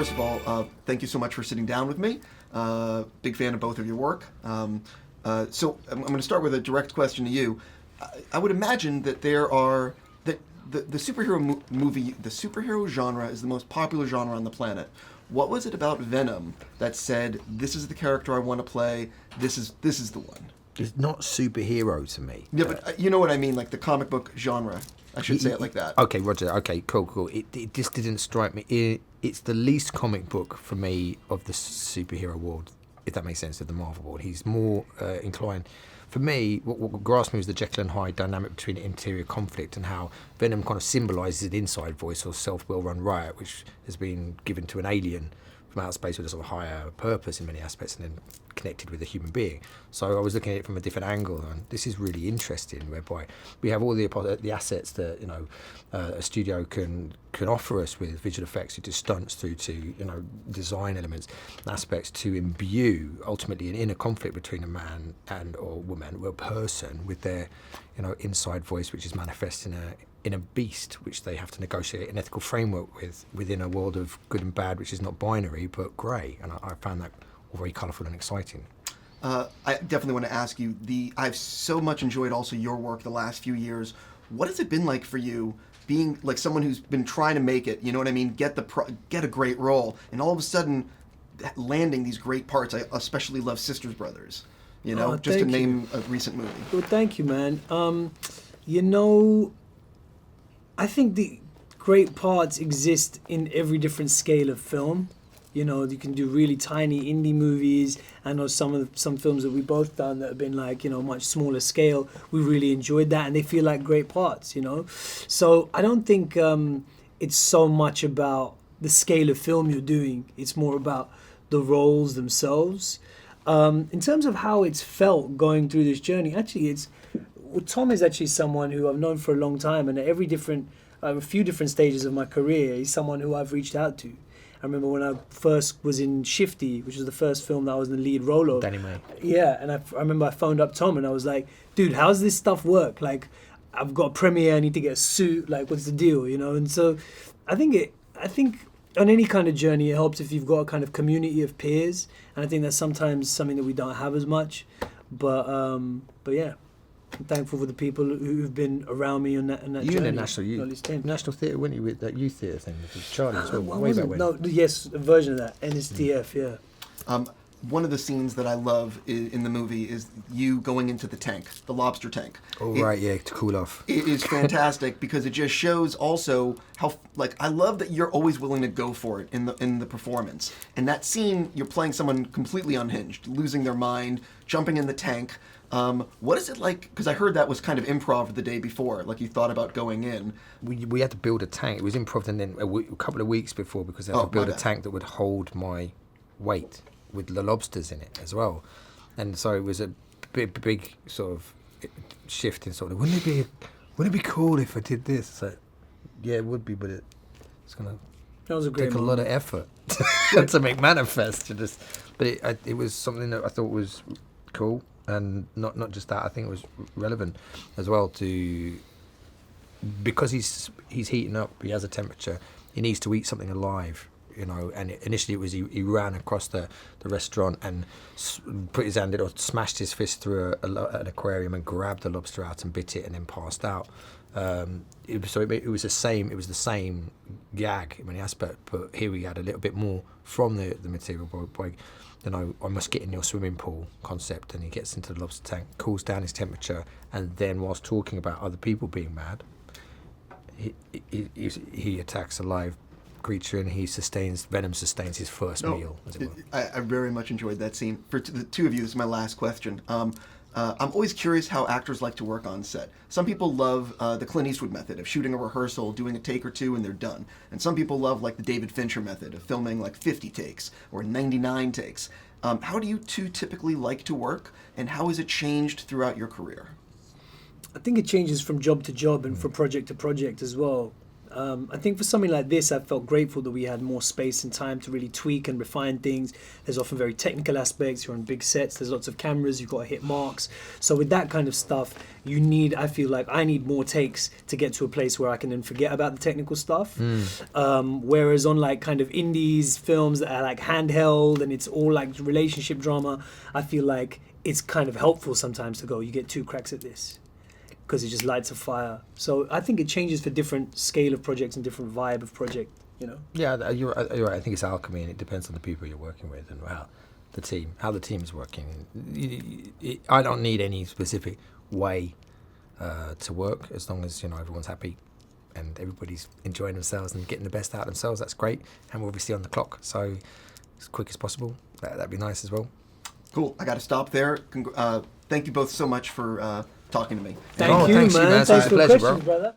first of all, thank you so much for sitting down with me. Big fan of both of your work. So I'm going to start with a direct question to you. I would imagine that the superhero movie, the superhero genre is the most popular genre on the planet. What was it about Venom that said, this is the character I want to play, this is the one? It's not superhero to me. Yeah, but you know what I mean, like the comic book genre. I should say it like that. Okay, Roger. Okay, cool. It just didn't strike me. It's the least comic book for me of the superhero world, if that makes sense, of the Marvel world. He's more inclined. For me, what grasped me was the Jekyll and Hyde dynamic between interior conflict and how Venom kind of symbolises an inside voice or self-will-run riot, which has been given to an alien from outer space with a sort of higher purpose in many aspects and then connected with a human being. So I was looking at it from a different angle, and this is really interesting, whereby we have all the assets that a studio can offer us with visual effects, through to stunts, through to design elements and aspects, to imbue ultimately an inner conflict between a man and or woman or a person with their inside voice, which is manifest in a beast, which they have to negotiate an ethical framework with within a world of good and bad, which is not binary but grey. And I found that all very colourful and exciting. I definitely want to ask you, I've so much enjoyed also your work the last few years. What has it been like for you, being like someone who's been trying to make it, you know what I mean, get a great role, and all of a sudden landing these great parts? I especially love Sisters Brothers, just to name a recent movie. Well, thank you, man. I think the great parts exist in every different scale of film. You can do really tiny indie movies. I know some films that we both done that have been like, much smaller scale. We really enjoyed that, and they feel like great parts, So I don't think it's so much about the scale of film you're doing. It's more about the roles themselves. In terms of how it's felt going through this journey, actually, Tom is actually someone who I've known for a long time, and at a few different stages of my career, he's someone who I've reached out to. I remember when I first was in Shifty, which was the first film that I was in the lead role of. Danny May. Yeah, and I remember I phoned up Tom and I was like, dude, how's this stuff work? Like, I've got a premiere, I need to get a suit, like, what's the deal, And so I think on any kind of journey, it helps if you've got a kind of community of peers, and I think that's sometimes something that we don't have as much. But yeah, I'm thankful for the people who've been around me on that journey. You in the National Theatre, weren't you, with that youth theatre thing with Charlie as well? Way back when. No, yes, a version of that, NSTF, yeah. One of the scenes that I love in the movie is you going into the tank, the lobster tank. Oh, right, yeah, to cool off. It is fantastic because it just shows also how, I love that you're always willing to go for it in the performance. And that scene, you're playing someone completely unhinged, losing their mind, jumping in the tank. What is it like? Because I heard that was kind of improv the day before, like you thought about going in. We had to build a tank. It was improv, and then a couple of weeks before, because they had to build a tank that would hold my weight, with the lobsters in it as well. And so it was a big sort of shift in sort of, wouldn't it be cool if I did this? So, yeah, it would be, but it's going to take a lot of effort to make manifest. But it was something that I thought was cool, and not just that, I think it was relevant as well because he's heating up, he has a temperature, he needs to eat something alive. And initially it was he ran across the restaurant and put his hand in, or smashed his fist through an aquarium and grabbed the lobster out and bit it and then passed out. It was the same gag in many aspects, but here we had a little bit more from the material by I must get in your swimming pool concept, and he gets into the lobster tank, cools down his temperature, and then whilst talking about other people being mad, he attacks a live creature, and Venom sustains his first meal, as it were. I very much enjoyed that scene. For the two of you, this is my last question. I'm always curious how actors like to work on set. Some people love the Clint Eastwood method of shooting a rehearsal, doing a take or two, and they're done. And some people love the David Fincher method of filming 50 takes or 99 takes. How do you two typically like to work, and how has it changed throughout your career? I think it changes from job to job and from project to project as well. I think for something like this, I felt grateful that we had more space and time to really tweak and refine things. There's often very technical aspects. You're on big sets. There's lots of cameras. You've got to hit marks. So with that kind of stuff, I feel like I need more takes to get to a place where I can then forget about the technical stuff. Whereas on like kind of indies films that are like handheld and it's all like relationship drama, I feel like it's kind of helpful sometimes to go, you get 2 cracks at this, because it just lights a fire. So I think it changes for different scale of projects and different vibe of project, you know. Yeah, you're right. I think it's alchemy, and it depends on the people you're working with and how the team is working. I don't need any specific way to work, as long as everyone's happy and everybody's enjoying themselves and getting the best out of themselves. That's great, and we're obviously on the clock, so as quick as possible. That'd be nice as well. Cool. I got to stop there. Thank you both so much for talking to me. Thank you, thanks, man. man. It's Thanks a for the pleasure, questions, bro. brother.